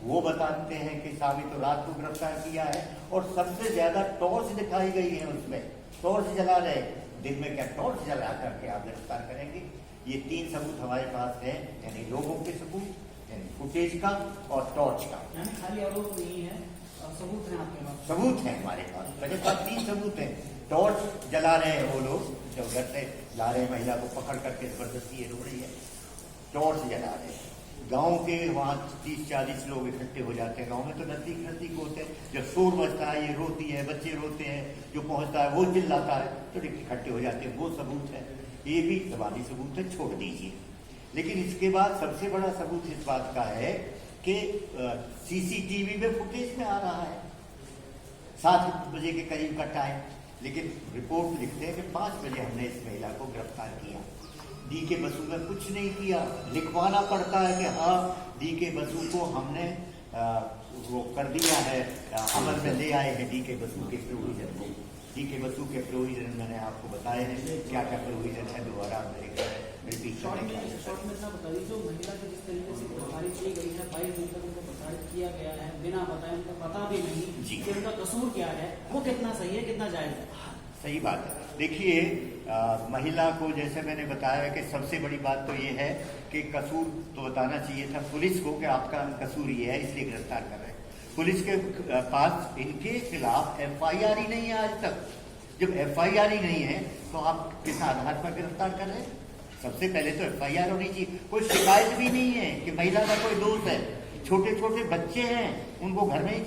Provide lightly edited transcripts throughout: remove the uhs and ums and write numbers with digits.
वो बताते हैं कि साहब तो रात को गिरफ्तार किया है, और सबसे ज्यादा टॉर्च दिखाई गई है उसमें, टॉर्च जला रहे, दिन में क्या टॉर्च जला करके आप गिरफ्तार करेंगे। ये 3 सबूत हमारे पास है, यानी लोगों के सबूत, यानी फुटेज का और टॉर्च का। खाली आरोप नहीं है, सबूत है आपके पास? सबूत है हमारे पास, मेरे पास 3 सबूत हैं। टॉर्च जला रहे हैं वो लोग, जब घर से ला रहे हैं महिला को पकड़ करके, जबरदस्ती ये रो रही है, टॉर्च जला रहे हैं। गांव के वहाँ 30-40 लोग इकट्ठे हो जाते हैं, गांव में तो नजदीक नजदीक होते हैं, जब शोर बजता है, ये रोती है, बच्चे रोते हैं, जो पहुंचता है वो चिल्लाता है, तो इकट्ठे हो जाते हैं, वो सबूत है। ये भी जवाबी सबूत है, छोड़ दीजिए। लेकिन इसके बाद सबसे बड़ा सबूत इस बात का है कि सीसीटीवी में फुटेज में आ रहा है 7 बजे के करीब का टाइम, लेकिन रिपोर्ट लिखते हैं कि 5 बजे हमने इस महिला को गिरफ्तार किया। डीके बसु में कुछ नहीं किया, लिखवाना पड़ता है कि हाँ डीके बसु को हमने वो कर दिया है, अमल में ले आए हैं डीके बसु के प्रोविजन को। डीके बसु के प्रोविजन मैंने आपको बताए हैं क्या क्या प्रोविजन है, दोबारा रिपीट करने का। शॉर्ट में इतना बता दीजिए, जो महिला को जिस तरीके से गिरफ्तारी की गई है, 22 दिन तक उनको प्रताड़ित किया गया है बिना बताए, उनको पता भी नहीं कि उनका कसूर क्या है, वो कितना सही है, कितना जायज है? सही बात है। देखिए, महिला को जैसे मैंने बताया कि सबसे बड़ी बात तो ये है कि कसूर तो बताना चाहिए था पुलिस को कि आपका कसूर ये है, इसलिए गिरफ्तार कर रहे हैं। पुलिस के पास इनके खिलाफ एफआईआर ही नहीं है आज तक। जब एफआईआर ही नहीं है तो आप किस आधार पर गिरफ्तार कर रहे हैं? सबसे पहले तो एफआईआर होनी चाहिए। कोई शिकायत भी नहीं है कि महिला का कोई दोष है, छोटे छोटे बच्चे हैं, उनको घर में ही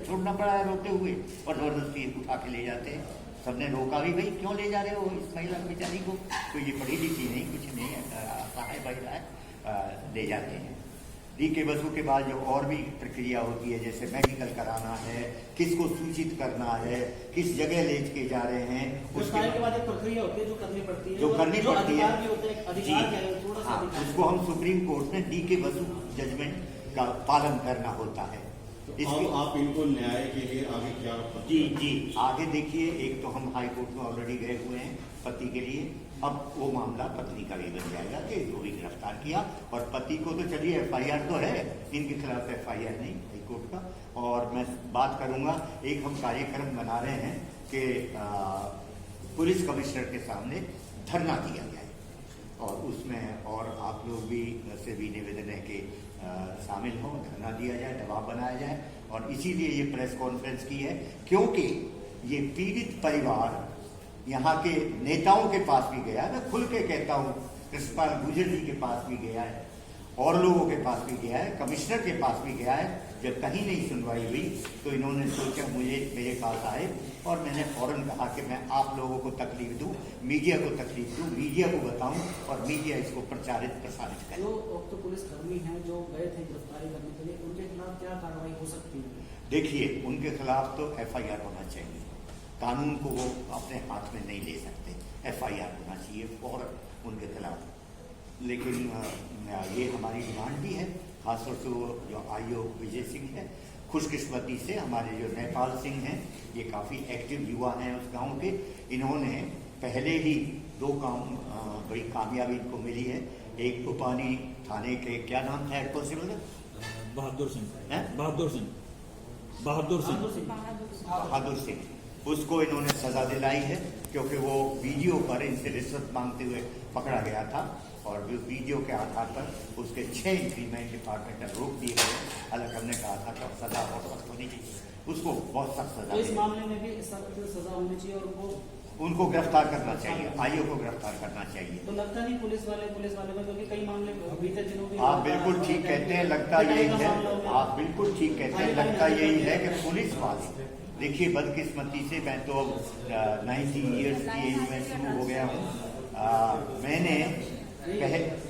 छोड़ना पड़ा है रोते हुए, और जबरदस्ती उठा के ले जाते हैं। सबने रोका भी, भाई क्यों ले जा रहे हो इस महिला बेचारी को, तो ये पढ़ी लिखी नहीं, कुछ नहीं है, महिला है, ले जाते हैं। डीके बसु के बाद जो और भी प्रक्रिया होती है, जैसे मेडिकल कराना है, किसको सूचित करना है, किस जगह ले के जा रहे हैं, उसके बाद एक प्रक्रिया होती है जो करनी पड़ती है, जो करनी पड़ती है, उसको हम सुप्रीम कोर्ट में डीके बसु जजमेंट का पालन करना होता है। अब आप इनको न्याय के लिए आगे क्या? जी आगे देखिए, एक तो हम हाई कोर्ट में ऑलरेडी गए हुए हैं पति के लिए, अब वो मामला पत्नी का भी बन जाएगा कि इसको भी गिरफ्तार किया, और पति को तो चलिए एफआईआर तो है, इनके खिलाफ एफआईआर नहीं हाई कोर्ट का। और मैं बात करूंगा, एक हम कार्यक्रम बना रहे हैं कि पुलिस कमिश्नर के सामने धरना दिया जाए, और उसमें और आप लोग भी से भी निवेदन है कि शामिल हो, धरना दिया जाए, दबाव बनाया जाए। और इसीलिए ये प्रेस कॉन्फ्रेंस की है, क्योंकि ये पीड़ित परिवार यहाँ के नेताओं के पास भी गया है, मैं खुल के कहता हूँ, कृष्णपाल गुर्जर जी के पास भी गया है, और लोगों के पास भी गया है, कमिश्नर के पास भी गया है। जब कहीं नहीं सुनवाई हुई तो इन्होंने सोचा मेरे पास आए, और मैंने फौरन कहा कि मैं आप लोगों को तकलीफ दूं, मीडिया को तकलीफ दूं, मीडिया को बताऊं, और मीडिया इसको प्रचारित प्रसारित करे। जो तो पुलिसकर्मी हैं जो गए थे गिरफ्तारी करने के लिए, उनके खिलाफ क्या कार्रवाई हो सकती है? देखिए, उनके खिलाफ तो एफआईआर होना चाहिए, कानून को वो अपने हाथ में नहीं ले सकते, एफआईआर होना चाहिए फौरन उनके खिलाफ। लेकिन ये हमारी डिमांड भी है, खासतौर से वो जो आयोग विजय सिंह है, खुशकिस्मती से हमारे जो नेपाल सिंह हैं, ये काफ़ी एक्टिव युवा हैं उस गांव के, इन्होंने पहले ही 2 काम बड़ी कामयाबी इनको मिली है। एक पुपानी थाने के क्या नाम था हेड कांस्टेबल? बहादुर सिंह, उसको इन्होंने सजा दिलाई है, क्योंकि वो वीडियो पर इनसे रिश्वत मांगते हुए पकड़ा गया था, और वीडियो के आधार पर उसके 6 इंक्रीमेंट डिपार्टमेंटल रोक दिए गए। अलग हमने कहा था कि सजा बहुत सख्त होनी चाहिए, उसको बहुत सख्त सजा। तो इस मामले में भी सजा होनी चाहिए, और उनको गिरफ्तार करना चाहिए, आयोग को गिरफ्तार करना चाहिए। तो लगता नहीं पुलिस वाले में, क्योंकि कई मामले बीते दिनों में आप बिल्कुल ठीक कहते हैं, लगता यही है, आप बिल्कुल ठीक कहते हैं, लगता यही है कि पुलिस वाले, देखिए बदकिस्मती से मैं तो 90 ईयर्स की एज में शुरू हो गया हूँ। मैंने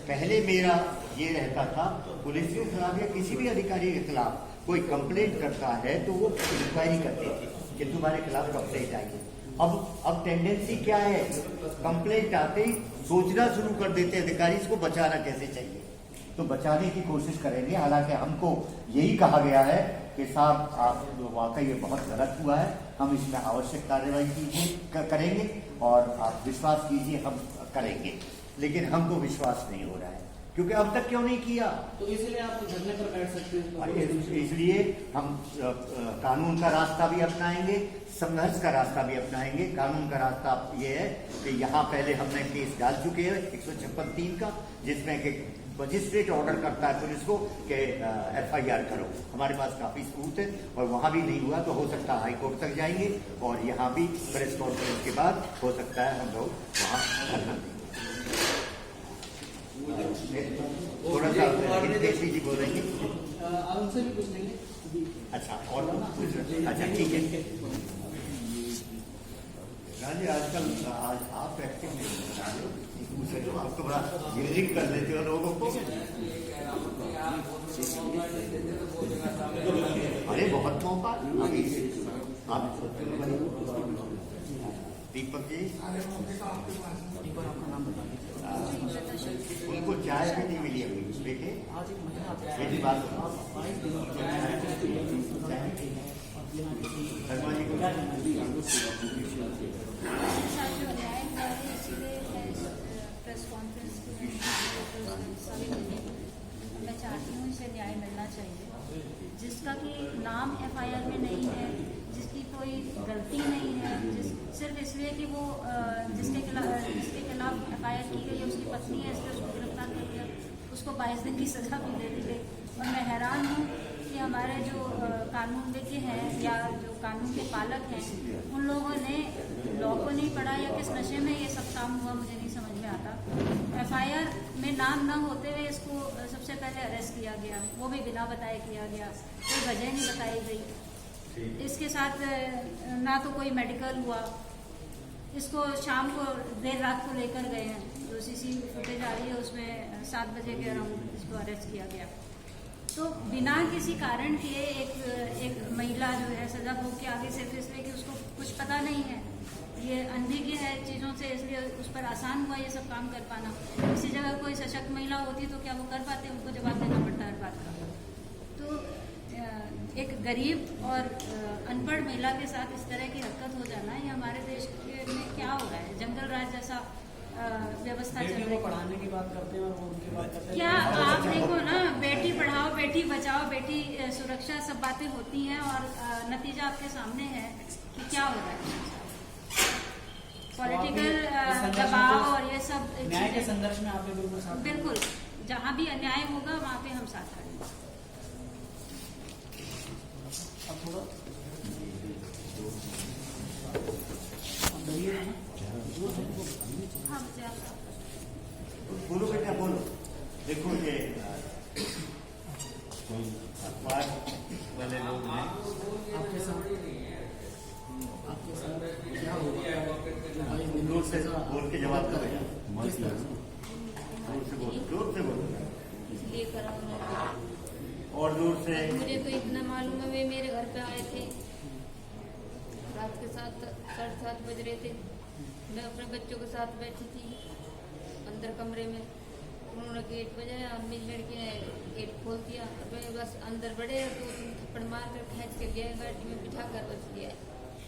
पहले मेरा ये रहता था, पुलिस के खिलाफ या किसी भी अधिकारी के खिलाफ कोई कंप्लेंट करता है तो वो इंक्वायरी करते थे कि तुम्हारे खिलाफ कंप्लेंट आई है। अब टेंडेंसी क्या है, कंप्लेंट आते ही सोचना शुरू कर देते अधिकारी, इसको बचाना कैसे चाहिए, तो बचाने की कोशिश करेंगे। हालांकि हमको यही कहा गया है कि साहब आप वाकई ये बहुत गलत हुआ है, हम इसमें आवश्यक कार्रवाई करेंगे, और आप विश्वास कीजिए हम करेंगे। लेकिन हमको विश्वास नहीं हो रहा है, क्योंकि अब तक क्यों नहीं किया? तो इसलिए आप धरने पर बैठ सकते हैं। इसलिए हम कानून का रास्ता भी अपनाएंगे, संघर्ष का रास्ता भी अपनाएंगे। कानून का रास्ता ये है कि यहाँ पहले हमने केस डाल चुके हैं 156(3) का, जिसमें कि मजिस्ट्रेट ऑर्डर करता है पुलिस को कि FIR करो। हमारे पास काफी सबूत है, और वहां भी नहीं हुआ तो हो सकता है हाई कोर्ट तक जाएंगे, और यहाँ भी प्रेस कॉन्फ्रेंस के बाद हो सकता है हम लोग वहाँ धरना देंगे। थोड़ा सा हिंदी जी बोलेंगे। आप उनसे भी पूछ लेंगे। अच्छा, और अच्छा ठीक है। राजी आजकल आज आप एक्टिव नहीं बता रहे हो, दूसरे तो आप तो बड़ा म्यूजिक कर लेते हो लोगों को। अरे बहुत मौका अभी आप दीपक जी, एक बार अपना नाम बता दीजिए। उनको चाय भी नहीं मिली अभी बेटे। आज एक महिला मेरी बात आप 22 दिनों से शर्मा जी को प्रेस कॉन्फ्रेंस सभी मिले। मैं चाहती हूँ इसे न्याय मिलना चाहिए, जिसका कि नाम FIR में नहीं है, जिसकी कोई गलती नहीं है, सिर्फ इसलिए कि वो जिसके खिलाफ FIR की गई है उसकी पत्नी है, इसलिए उसको गिरफ्तार कर दिया, उसको 22 दिन की सजा भी दे दी गई। और मैं हैरान हूँ कि हमारे जो कानूनविज्ञ हैं या जो कानून के पालक हैं, उन लोगों ने लॉ को नहीं पढ़ा या किस नशे में ये सब काम हुआ मुझे नहीं समझ में आता। FIR में नाम न होते हुए इसको सबसे पहले अरेस्ट किया गया, वो भी बिना बताए किया गया, कोई वजह नहीं बताई गई। इसके साथ ना तो कोई मेडिकल हुआ, इसको शाम को देर रात को लेकर गए हैं, जो CC फुटेज आ रही है उसमें 7 बजे के अराउंड इसको अरेस्ट किया गया। तो बिना किसी कारण के एक महिला जो है सजा भोग के आगे सिर्फ इसलिए कि उसको कुछ पता नहीं है, ये अनभिज्ञ है चीज़ों से, इसलिए उस पर आसान हुआ ये सब काम कर पाना। इसी जगह कोई सशक्त महिला होती तो क्या वो कर पाते? उनको जवाब देना पड़ता है हर बात का। तो एक गरीब और अनपढ़ महिला के साथ इस तरह की हरकत हो जाना, ये हमारे देश में क्या हो रहा है? जंगल राज जैसा व्यवस्था चल रही है। पढ़ाने की बात करते हैं और वो उनकी बात करते हैं। क्या आप देखो ना, बेटी पढ़ाओ, बेटी बचाओ, बेटी सुरक्षा, सब बातें होती हैं और नतीजा आपके सामने है कि क्या हो रहा है। पॉलिटिकल दबाव और ये सब न्याय के संघर्ष में आप बिल्कुल साथ। बिल्कुल, जहाँ भी अन्याय होगा वहाँ पे हम साथ खड़ेंगे। अब थोड़ा डरिए ना। हाँ बच्चे आप बोलो बेटा बोलो। देखो ये अखबार वाले लोग हैं, आपके साथ क्या होगा? जोर से बोल के जवाब दो बेटा, किस तरह से? जोर से बोलो इसलिए करा उन्होंने। और जोर से। मुझे तो इतना मालूम है, वे मेरे घर पे आए थे रात के 7:30 बज रहे थे। मैं अपने बच्चों के साथ बैठी थी अंदर कमरे में, उन्होंने गेट बजाया, मेरी लड़की ने गेट खोल दिया, मैं बस अंदर बढ़े तो थप्पड़ मार कर खींच के गए, गाड़ी में बिठा कर बच गया।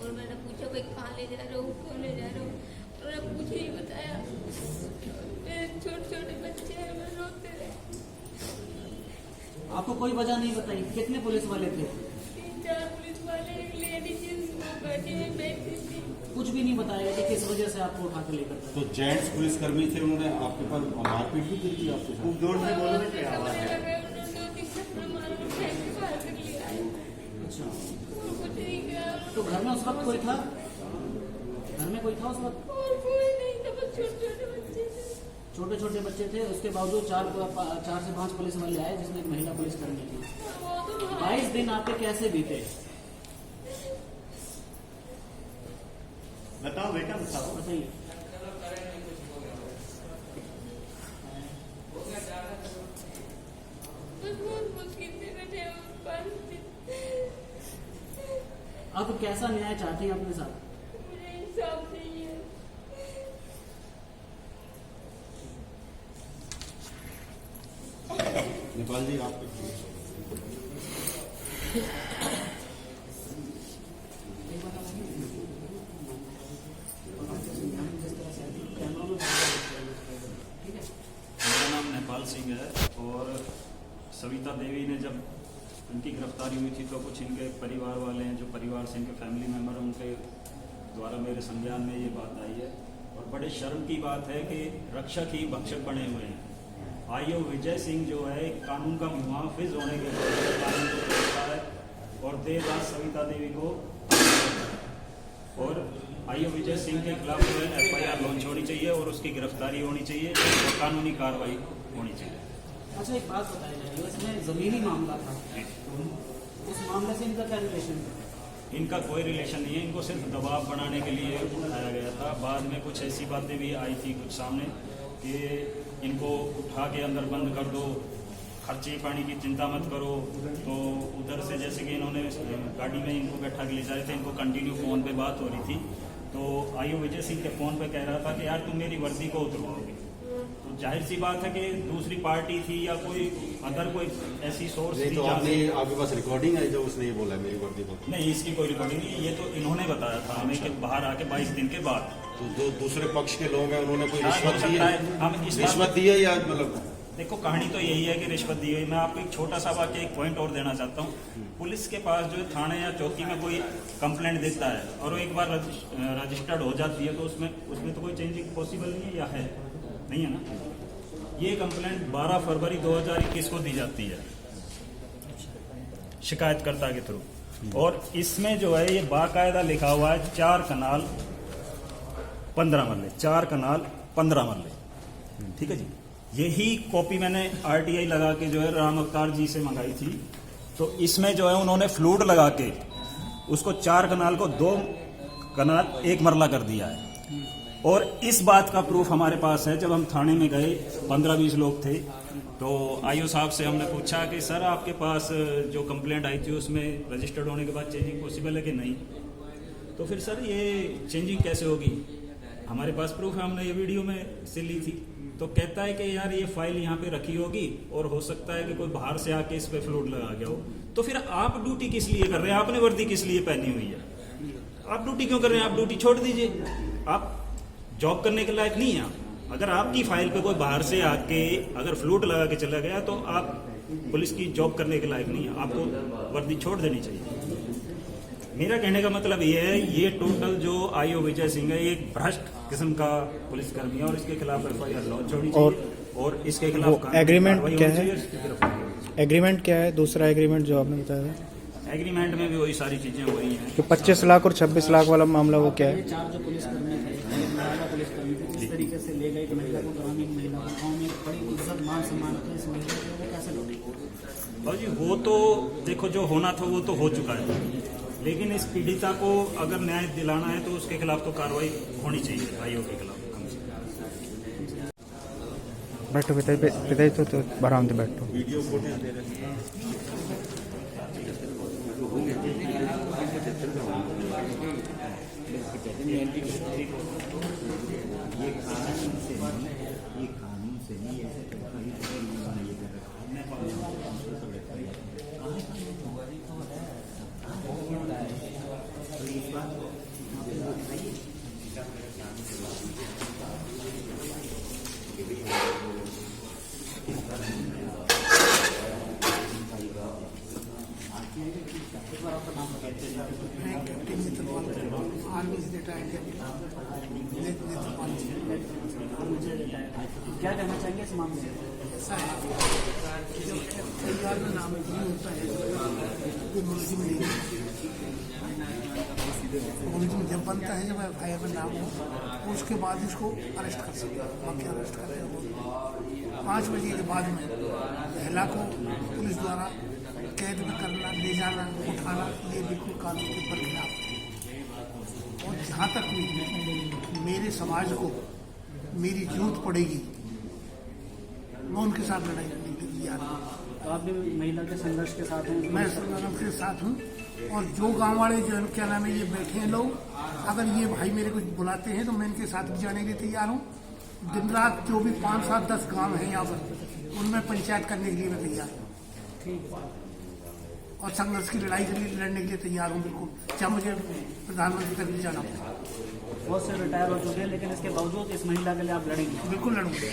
और मैंने पूछा भाई कहाँ ले जा रहे हो, क्यों ले जा रहे हो? उन्होंने कुछ नहीं बताया। मेरे छोटे छोटे बच्चे हैं, मैं रोते रहे। आपको कोई वजह नहीं बताई? कितने पुलिस वाले थे? 3-4 पुलिस वाले, एक लेडीज गाड़ी में बैठी थी। कुछ भी नहीं बताया कि किस वजह से आपको उठा के लेकर गए? तो जेंट्स पुलिसकर्मी थे, उन्होंने आपके पास मारपीट भी की थी आपके साथ? खूब जोर से बोलो बेटे, आवाज है। अच्छा, तो घर में उस वक्त कोई था? घर में कोई था उस वक्त? छोटे छोटे बच्चे थे। उसके बावजूद 4 से 5 पुलिस वाले आए, जिसमें एक महिला पुलिस कर्मी थी। 22 दिन आपके कैसे बीते? बताओ बेटा बताओ। बताइए। आप कैसा न्याय चाहते हैं अपने साथ? नेपाल जी आप मेरा नाम नेपाल सिंह है। इनकी गिरफ्तारी हुई थी तो कुछ इनके परिवार वाले हैं, जो परिवार से इनके फैमिली मेम्बर हैं, उनके द्वारा मेरे संज्ञान में ये बात आई है। और बड़े शर्म की बात है कि रक्षक ही भक्षक बने हुए हैं। आईओ विजय सिंह जो है कानून का मुहाफिज होने के बाद कानून को तोड़ता है और देर रात सविता देवी को, और आईओ विजय सिंह के खिलाफ जो है FIR लॉन्च होनी चाहिए और उसकी गिरफ्तारी होनी चाहिए और कानूनी कार्रवाई होनी चाहिए। अच्छा, एक बात बताई जाए, इसमें जमीनी मामला था, उस मामले से इनका क्या रिलेशन है? इनका कोई रिलेशन नहीं है, इनको सिर्फ दबाव बनाने के लिए उठाया गया था। बाद में कुछ ऐसी बातें भी आई थी कुछ सामने कि इनको उठा के अंदर बंद कर दो, खर्चे पानी की चिंता मत करो। तो उधर से जैसे कि इन्होंने गाड़ी में इनको बैठा के ले जा रहे थे, इनको कंटिन्यू फ़ोन पे बात हो रही थी। तो आईओ विजय सिंह के फ़ोन पे कह रहा था कि यार तुम मेरी वर्दी को उतरवाओगे। तो जाहिर सी बात है कि दूसरी पार्टी थी या कोई अदर कोई ऐसी सोर्स थी। तो आपके पास रिकॉर्डिंग है जो उसने ये बोला मेरी वर्दी को? नहीं, इसकी कोई रिकॉर्डिंग नहीं है, ये तो इन्होंने बताया था हमें कि बाहर आके 22 दिन के बाद। तो जो दूसरे पक्ष के लोग हैं उन्होंने कोई हाँ, रिश्वत दी है? हम इस रिश्वत दी है या मतलब? देखो, कहानी तो यही है कि रिश्वत दी हुई। मैं आपको एक छोटा सा वाक्य, एक पॉइंट और देना चाहता हूँ। पुलिस के पास जो थाने या चौकी में कोई कंप्लेंट देता है और वो एक बार रजिस्टर्ड हो जाती है तो उसमें तो कोई चेंजिंग पॉसिबल नहीं है, या है? नहीं है ना। ये कंप्लेंट 12 फरवरी 2021 को दी जाती है शिकायतकर्ता के थ्रू, और इसमें जो है ये बाकायदा लिखा हुआ है 4 कनाल 15 मरले, 4 कनाल 15 मरले। ठीक है जी, यही कॉपी मैंने RTI लगा के जो है राम अवतार जी से मंगाई थी। तो इसमें जो है उन्होंने फ्लूड लगा के उसको 4 कनाल को 2 कनाल 1 मरला कर दिया है। और इस बात का प्रूफ हमारे पास है। जब हम थाने में गए, 15-20 लोग थे, तो आईओ साहब से हमने पूछा कि सर आपके पास जो कंप्लेंट आई थी उसमें रजिस्टर्ड होने के बाद चेंजिंग पॉसिबल है कि नहीं? तो फिर सर ये चेंजिंग कैसे होगी? हमारे पास प्रूफ है, हमने ये वीडियो में से ली थी। तो कहता है कि यार ये फाइल यहाँ पे रखी होगी और हो सकता है कि कोई बाहर से आके इस पे फ्लूड लगा गया हो। तो फिर आप ड्यूटी किस लिए कर रहे हैं? आपने वर्दी किस लिए पहनी हुई है? आप ड्यूटी क्यों कर रहे हैं? आप ड्यूटी छोड़ दीजिए। आप जॉब करने के लायक नहीं है। अगर आपकी फाइल पे कोई बाहर से आके अगर फ्लूड लगा के चला गया तो आप पुलिस की जॉब करने के लायक नहीं है, आपको वर्दी छोड़ देनी चाहिए। मेरा कहने का मतलब ये है, ये टोटल जो आईओ विजय सिंह है एक भ्रष्ट किस्म का पुलिसकर्मी है और इसके खिलाफ FIR लॉन्च होनी चाहिए और इसके खिलाफ एग्रीमेंट क्या है? एग्रीमेंट क्या है? दूसरा एग्रीमेंट जो आपने बताया था, एग्रीमेंट में भी वही सारी चीजें हो रही हैं। जो 25 लाख और 26 लाख वाला मामला, वो क्या ये है? 4 जो पुलिसकर्मी थे, महिला पुलिसकर्मी थे, जिस तरीके से ले गए महिला को, ग्रामीण महिला को, गाँव में बड़ी इज्जत मान सम्मान थे इस महिला को, वो कैसे लौटी? भाई जी, वो तो देखो जो होना था वो तो हो चुका है, लेकिन इस पीड़िता को अगर न्याय दिलाना है तो उसके खिलाफ तो कार्रवाई होनी चाहिए आईओ के खिलाफ। बैठो पिताजी, तो आराम से बैठो। वीडियो फुटेज दे रहे हैं। ये कानून से नहीं ऐसे क्या कहना चाहेंगे इस मामले में? परिवार में नाम नहीं होता है, वो मुलजिम नहीं है। मुलजिम जब बनता है, जब FIR में नाम हो, उसके बाद इसको अरेस्ट कर सकते हैं। बाकी अरेस्ट कर रहे हैं 5 बजे के बाद में महिला को पुलिस द्वारा कैद में करना, ले जाना, उठाना, ये बिल्कुल कानून के खिलाफ है। और जहाँ तक भी मेरे समाज को मेरी जरूरत पड़ेगी, मैं उनके साथ लड़ाई करने के लिए आ रहा हूँ। तो आप भी महिला के संघर्ष के साथ हैं? मैं संग्राम के साथ हूँ। और जो गांव वाले जो क्या नाम है ये बैठे हैं लोग, अगर ये भाई मेरे को बुलाते हैं तो मैं इनके साथ भी जाने के लिए तैयार हूँ। दिन रात जो भी 5, 7, 10 गांव हैं यहाँ पर, उनमें पंचायत करने के लिए मैं तैयार हूँ। और संघर्ष की लड़ाई के लिए लड़ने के लिए तैयार हूँ बिल्कुल, चाहे मुझे प्रधानमंत्री तक भी जाना पड़े। बहुत से रिटायर हो चुके हैं, लेकिन इसके बावजूद इस महिला के लिए आप लड़ेंगे? बिल्कुल लड़ूंगे।